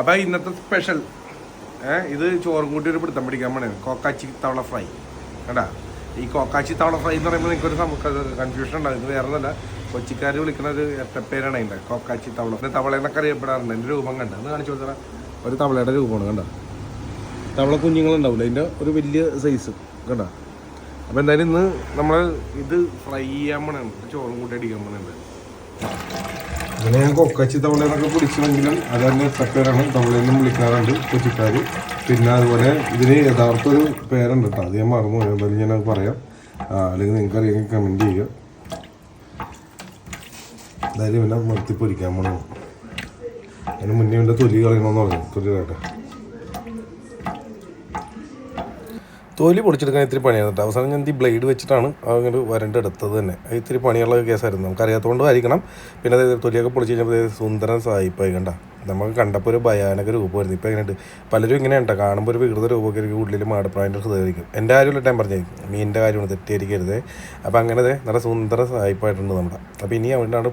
അപ്പോൾ ഇന്നത്തെ സ്പെഷ്യൽ ഇത് ചോറും കൂട്ടി ഒരു പിടുത്തം പിടിക്കാൻ വേണേ കോക്കാച്ചി തവള ഫ്രൈ കേട്ടാ. ഈ കോക്കാച്ചി തവള ഫ്രൈ എന്ന് പറയുമ്പോൾ നിങ്ങൾക്കൊരു കൺഫ്യൂഷൻ ഉണ്ടാകും. ഇത് വേറെ ഒന്നല്ല, കൊച്ചിക്കാർ വിളിക്കുന്ന ഒരു എട്ടപ്പേരാണ് അതിൻ്റെ കോക്കാച്ചി തവള. പിന്നെ തവളയെന്നൊക്കെ അറിയപ്പെടാറുണ്ട്. എൻ്റെ രൂപം കണ്ട ഒന്ന് കാണിച്ചു കൊടുത്താൽ ഒരു തവളയുടെ രൂപമാണ് കണ്ട. തവള കുഞ്ഞുങ്ങളുണ്ടാവില്ല, അതിൻ്റെ ഒരു വലിയ സൈസ് കണ്ട. അപ്പോൾ എന്തായാലും ഇന്ന് നമ്മൾ ഇത് ഫ്രൈ ചെയ്യാൻ വേണം, ചോറും കൂട്ടി അടിക്കാൻ വേണുണ്ട്. അങ്ങനെ ഞാൻ കൊക്കച്ചി തവളയെന്നൊക്കെ പിടിച്ചെങ്കിലും അത് തന്നെ എട്ടപ്പേരാണ്. തവളയെന്നും വിളിക്കാറുണ്ട് കൊച്ചിക്കാർ. പിന്നെ അതുപോലെ ഇതിന് യഥാർത്ഥ ഒരു പേരുണ്ട് കേട്ടോ, അത് ഞാൻ മറന്നു പോയി. എന്തായാലും ഞാനത് പറയാം, അല്ലെങ്കിൽ നിങ്ങൾക്ക് അറിയാമെങ്കിൽ കമൻറ്റ് ചെയ്യുക. എന്തായാലും പിന്നെ നിർത്തി പൊരിക്കാൻ പോകണം. അതിന് മുന്നേ എൻ്റെ തൊലി കളയണമെന്ന് പറഞ്ഞു. തൊലി കേട്ടെ, തൊലി പൊടിച്ചെടുക്കാൻ ഇത്തിരി പണിയാണ് കേട്ടോ. അവസാനം ഞാൻ ഈ ബ്ലേഡ് വെച്ചിട്ടാണ് അങ്ങോട്ട് വരണ്ടെടുത്തത് തന്നെ. ഇത്തിരി പണിയുള്ള കേസായിരുന്നു, നമുക്കറിയാത്തതുകൊണ്ട് ആയിരിക്കണം. പിന്നെ അതായത് തൊലിയൊക്കെ പൊടിച്ച് കഴിഞ്ഞപ്പോൾ സുന്ദരൻ സായിപ്പായി കണ്ട. നമുക്ക് കണ്ടപ്പോൾ ഒരു ഭയാനക രൂപമായിരുന്നു. ഇപ്പോൾ എങ്ങനെയുണ്ട്, പലരും ഇങ്ങനെയുണ്ട്, കാണുമ്പോൾ ഒരു വികൃത രൂപമൊക്കെ ആയിരിക്കും, ഉള്ളിൽ മാടപ്രായൻ്റെ ഹൃദയമായിരിക്കും. എൻ്റെ കാര്യമില്ല, ഞാൻ പറഞ്ഞായിരിക്കും, മീനിൻ്റെ കാര്യമാണ്, തെറ്റിയിരിക്കരുത്. അപ്പോൾ അങ്ങനെ നല്ല സുന്ദര സായിപ്പായിട്ടുണ്ട് നമ്മുടെ. അപ്പോൾ ഇനി അവിടെയാണ്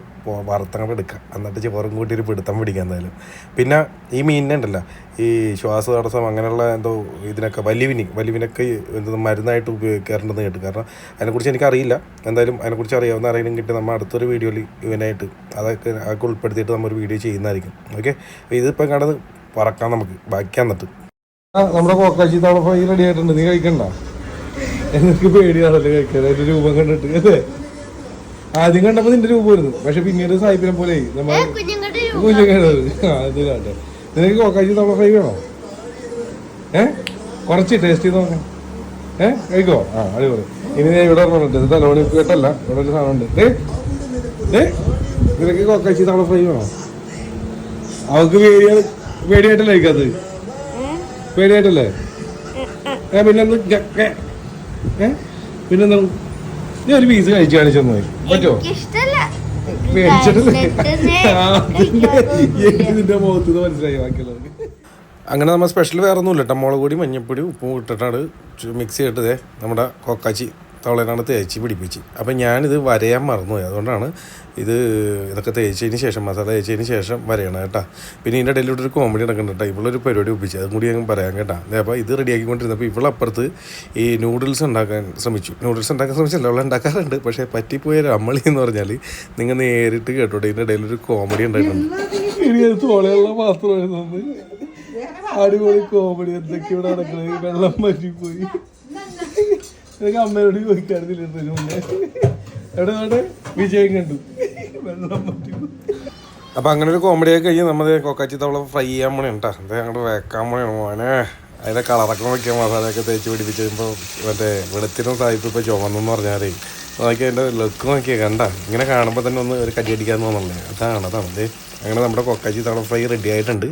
വറുത്തങ്ങോട്ട് എടുക്കുക, എന്നിട്ട് ചോറും കൂട്ടി ഒരു പിടുത്തം പിടിക്കുക എന്തായാലും. പിന്നെ ഈ മീനിനുണ്ടല്ലോ ഈ ശ്വാസതടസ്സം അങ്ങനെയുള്ള എന്തോ ഇതിനൊക്കെ വലിവിനൊക്കെ എന്തോ മരുന്നായിട്ട് ഉപയോഗിക്കാറുണ്ടെന്ന് കേട്ടു. കാരണം അതിനെക്കുറിച്ച് എനിക്കറിയില്ല. എന്തായാലും അതിനെക്കുറിച്ച് അറിയാവുന്ന ആരെങ്കിലും കിട്ടി നമ്മൾ അടുത്തൊരു വീഡിയോയിൽ ഇവനായിട്ട് അതൊക്കെ ഉൾപ്പെടുത്തിയിട്ട് നമ്മളൊരു വീഡിയോ ചെയ്യുന്നതായിരിക്കും. ഓക്കെ, ഇതിപ്പോൾ കണ്ടത് പറക്കാം നമുക്ക് ബാക്കി എന്നിട്ട്. നമ്മുടെ കോക്കാച്ചി തവള ഫ്രൈ റെഡി ആയിട്ടുണ്ട്. നീ കഴിക്കണ്ട, എനിക്ക് പേടിയാണല്ലോ കഴിക്കാൻ അതിൻ്റെ രൂപം കണ്ടിട്ട്. അല്ലേ, ആദ്യം കണ്ടപ്പോൾ നിന്റെ രൂപം വരുന്നു, പക്ഷെ പിന്നീട് സായിപ്പിനെ പോലെ നമ്മൾ ഇത് കാട്ടെ. നിനക്ക് കോക്കാച്ചി തവള ഫ്രൈ വേണോ? കുറച്ച് ടേസ്റ്റ് ചെയ്ത് നോക്കാം. കഴിക്കോ? അടിപൊളി. ഇനി ഞാൻ ഇവിടെ പറഞ്ഞിട്ട് ഇത് തലോണി കേട്ടല്ല, ഇവിടെ ഒരു സാധനം ഉണ്ട്. നിനക്ക് കോക്കാച്ചി തവള ഫ്രൈ വേണോ? അവൾക്ക് പേടിയായിട്ടല്ലേ കഴിക്കാത്? പേടിയായിട്ടല്ലേ? പിന്നെന്ത് പിന്നെന്താ നീ ഒരു പീസ് കഴിച്ചു കാണിച്ചെന്ന് പോയി പറ്റുമോ? പേടിച്ചിട്ടല്ലേ? നിന്റെ മുഖത്ത് മനസ്സിലായി ബാക്കിയുള്ളവർക്ക്. അങ്ങനെ നമ്മൾ സ്പെഷ്യൽ വേറെ ഒന്നുമില്ല കേട്ടോ. മുളക് പൊടി, മഞ്ഞൾപ്പൊടി, ഉപ്പും ഇട്ടിട്ടാണ് മിക്സ് ചെയ്തിട്ടതേ നമ്മുടെ കൊക്കാച്ചി തവളേനാണ് തേച്ച് പിടിപ്പിച്ച്. അപ്പം ഞാനിത് വരയാൻ മറന്നുപോയി, അതുകൊണ്ടാണ് ഇതൊക്കെ തേച്ചതിന് ശേഷം, മസാല തേച്ചതിന് ശേഷം വരയണം കേട്ടോ. പിന്നെ ഇതിൻ്റെ ഇടയിലൂടെ ഒരു കോമഡി നടക്കുന്നുണ്ട് കേട്ടോ. ഇവളൊരു പരിപാടി ഒപ്പിച്ച്, അതും കൂടി ഞാൻ പറയാം കേട്ടോ. അപ്പോൾ ഇത് റെഡിയാക്കിക്കൊണ്ടിരുന്നപ്പോൾ ഇവളപ്പുറത്ത് ഈ നൂഡിൽസ് ഉണ്ടാക്കാൻ ശ്രമിച്ചില്ല. അവൾ ഉണ്ടാക്കാറുണ്ട്, പക്ഷേ പറ്റിപ്പോയ അമ്മളി എന്ന് പറഞ്ഞാൽ നിങ്ങൾ നേരിട്ട് കേട്ടോട്ടെ. ഇതിൻ്റെ ഇടയിലൊരു കോമഡി ഉണ്ടായിട്ടുണ്ട്. അടിപൊളി കോമഡി. എന്തൊക്കെ ഇവിടെ നടക്കുന്നത്, വെള്ളം പറ്റിപ്പോയി. എനിക്ക് അമ്മയോട് ചോദിക്കാറില്ല മുന്നേ. എവിടെ വിജയം കണ്ടു, വെള്ളം പറ്റിപ്പോയി. അപ്പം അങ്ങനെ ഒരു കോമഡിയൊക്കെ കഴിഞ്ഞ് നമ്മൾ കൊക്കാച്ചി തവള ഫ്രൈ ചെയ്യാൻ പോണേ കേട്ടോ. അത് അങ്ങോട്ട് വെക്കാൻ പോണേ മോനെ. അതിൻ്റെ കളറൊക്കെ നോക്കിയാൽ മസാലയൊക്കെ തേച്ച് പിടിപ്പിച്ച് കഴിയുമ്പോൾ മറ്റേ വെളുത്തിനും സായിപ്പ് ഇപ്പോൾ ചുമന്നെന്ന് പറഞ്ഞാലേ നോക്കി അതിൻ്റെ ലുക്ക് നോക്കിയാൽ കണ്ട. ഇങ്ങനെ കാണുമ്പോൾ തന്നെ ഒന്ന് ഒരു കടിയടിക്കാൻ തോന്നുന്നില്ലേ? അതാണ് അങ്ങനെ നമ്മുടെ കൊക്കാച്ചി തവള ഫ്രൈ റെഡി ആയിട്ടുണ്ട്.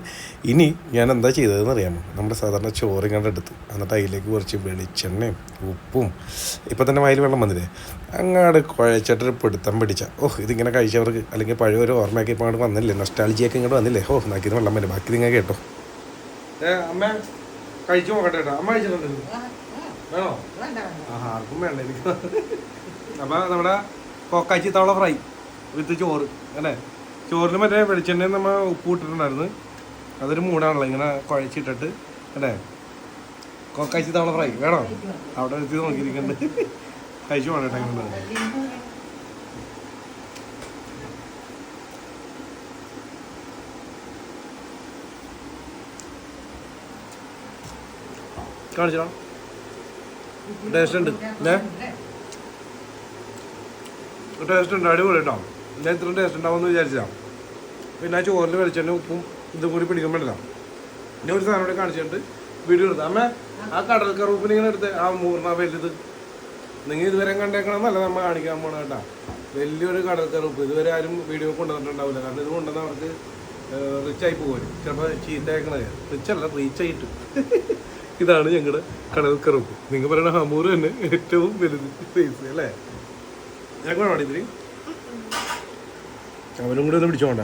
ഇനി ഞാൻ എന്താ ചെയ്തതെന്ന് അറിയാമോ? നമ്മുടെ സാധാരണ ചോറ് ഇങ്ങോട്ട് എടുത്ത് എന്നിട്ട് അതിലേക്ക് കുറച്ച് വെളിച്ചെണ്ണയും ഉപ്പും, ഇപ്പം തന്നെ വായിൽ വെള്ളം വന്നില്ലേ, അങ്ങോട്ട് കുഴച്ചിട്ടൊരു പിടുത്തം പിടിച്ച ഇതിങ്ങനെ കഴിച്ചവർക്ക് അല്ലെങ്കിൽ പഴയ ഒരു ഓർമ്മയൊക്കെ ഇപ്പോൾ അങ്ങോട്ട് വന്നില്ലേ, നൊസ്റ്റാൾജിയൊക്കെ ഇങ്ങോട്ട് വന്നില്ലേ. നാക്കിയത് വെള്ളം വരും. ബാക്കി നിങ്ങൾ കേട്ടോ. അമ്മ കഴിച്ചു നോക്കട്ടെ കേട്ടോ. അമ്മ കഴിച്ചിട്ടുണ്ട് വേണോ? ആർക്കും വേണ്ട എനിക്ക്. അപ്പം നമ്മുടെ കൊക്കാച്ചി തവള ഫ്രൈ വിത്ത് ചോറ് അല്ലേ. ചോറിന് മറ്റേ വെളിച്ചെണ്ണയും നമ്മൾ ഉപ്പ് ഇട്ടിട്ടുണ്ടായിരുന്നു. അതൊരു മൂടാണല്ലോ ഇങ്ങനെ കുഴച്ചിട്ടിട്ട് അല്ലേ. കൊക്കാച്ചി തവള ഫ്രൈ വേണോ? അവിടെ എത്തി നോക്കിയിരിക്കുന്നുണ്ട്. കഴിച്ചു പോകണേട്ടെ. ഇങ്ങനെ കാണിച്ചോ, ടേസ്റ്റ് ഉണ്ട്. ടേസ്റ്റ് ഉണ്ട്, അടിപൊളി കേട്ടോ. ഞാൻ ഇത്ര ടേസ്റ്റ് ഉണ്ടാവുമെന്ന് വിചാരിച്ചാൽ. പിന്നെ ആ ചോറിൽ വെളിച്ചെണ്ണ ഉപ്പും ഇതും കൂടി പിടിക്കാൻ പറ്റില്ല. പിന്നെ ഒരു സാധനം കൂടെ കാണിച്ചിട്ട് വീഡിയോ എടുത്താൽ അമ്മ ആ കടൽ കറുപ്പിന് ഇങ്ങനെ എടുത്ത് ആ മൂർണ വലുത് നിങ്ങൾ ഇതുവരെ കണ്ടേക്കണമെന്നല്ല നമ്മൾ കാണിക്കാൻ പോകണം കേട്ടോ. വലിയൊരു കടൽ കറുപ്പ് ഇതുവരെ ആരും വീഡിയോ കൊണ്ടുവന്നിട്ടുണ്ടാവില്ല. കാരണം ഇത് കൊണ്ടുവന്ന് അവർക്ക് റിച്ചായി പോകും. ചിലപ്പോൾ ചീത്തയക്കണത് റിച്ചല്ല, റീച്ചായിട്ട്. ഇതാണ് ഞങ്ങളുടെ കടൽ കറുപ്പ്. നിങ്ങൾ പറയുന്ന ഹമൂർ തന്നെ ഏറ്റവും വലുത് സൈസ് അല്ലേ. ഞാൻ വേണോ ഇതിന് അവനും കൂടി ഒന്ന് പിടിച്ചോണ്ട.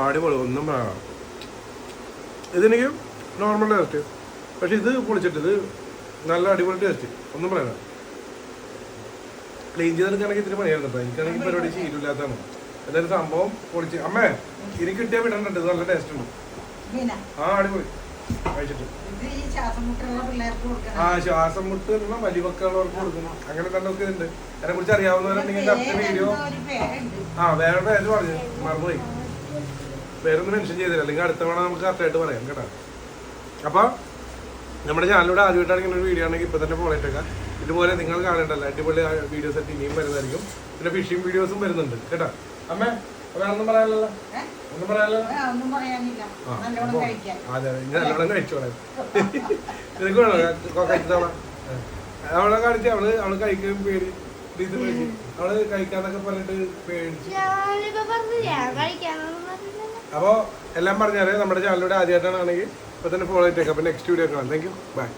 അടിപൊളി. ഒന്നും വേണം. ഇതെനിക്ക് നോർമൽ ടേസ്റ്റ്, പക്ഷെ ഇത് പൊളിച്ചിട്ട് ഇത് നല്ല അടിപൊളി ടേസ്റ്റ്. ഒന്നും പറയാം. ക്ലീൻ ചെയ്തെടുക്കുകയാണെങ്കിൽ ഇത്തിരി പണിയായിരുന്നു കേട്ടോ. എനിക്കാണെങ്കിൽ പരിപാടി ചെയ്യില്ലാത്തതാണ്. എന്തായാലും സംഭവം പൊളിച്ച്. അമ്മേ ഇനി കിട്ടിയാൽ വിടണ്ട, ഇത് നല്ല ടേസ്റ്റ് ഉണ്ട്. ആ അടിപൊളി കഴിച്ചിട്ട്. ആ ശ്വാസം മുട്ട് വലിവക്കുള്ളവർക്ക് കൊടുക്കണം, അങ്ങനെ തന്നെ ഒക്കെ ഉണ്ട്. അതിനെ കുറിച്ച് അറിയാവുന്നവരുണ്ടെങ്കിൽ കറക്റ്റ് വീഡിയോ. ആ വേറെ പേര് പറഞ്ഞു, മറന്നുപോയി, പേരൊന്നും മെൻഷൻ ചെയ്തില്ല, അല്ലെങ്കിൽ അടുത്ത തവണ നമുക്ക് കറക്റ്റായിട്ട് പറയാം കേട്ടോ. അപ്പൊ നമ്മുടെ ചാനലിലൂടെ ആദ്യമായിട്ടാണെങ്കിൽ ഒരു വീഡിയോ ആണെങ്കിൽ ഇപ്പൊ തന്നെ ഫോളോ ചെയ്തേക്കാം. ഇതുപോലെ നിങ്ങൾ കാണേണ്ടല്ലോ അടിപൊളി വീഡിയോസ് ഒക്കെ ഇനിയും വരുന്നതായിരിക്കും. പിന്നെ ഫിഷിംഗ് വീഡിയോസും വരുന്നുണ്ട് കേട്ടോ. അമ്മേ വേറെ ഒന്നും പറയാനല്ലോ? ഒന്നും പറയാനല്ലോ? അതെ നല്ലോണം കഴിച്ചോളാം. നിനക്ക് വേണോ കഴിച്ചതവള? അവളെ കാണിച്ച് അവള് കഴിക്കാൻ പേടി, അവള് കഴിക്കാന്നൊക്കെ പറഞ്ഞിട്ട് പേടിച്ചു. അപ്പൊ എല്ലാം പറഞ്ഞാല് നമ്മുടെ ചാനലിലൂടെ ആദ്യമായിട്ടാണെങ്കിൽ ഇപ്പൊ തന്നെ ഫോളോ ചെയ്തേക്കാം. അപ്പൊ നെക്സ്റ്റ് വീഡിയോ കാണാം. Thank you, by.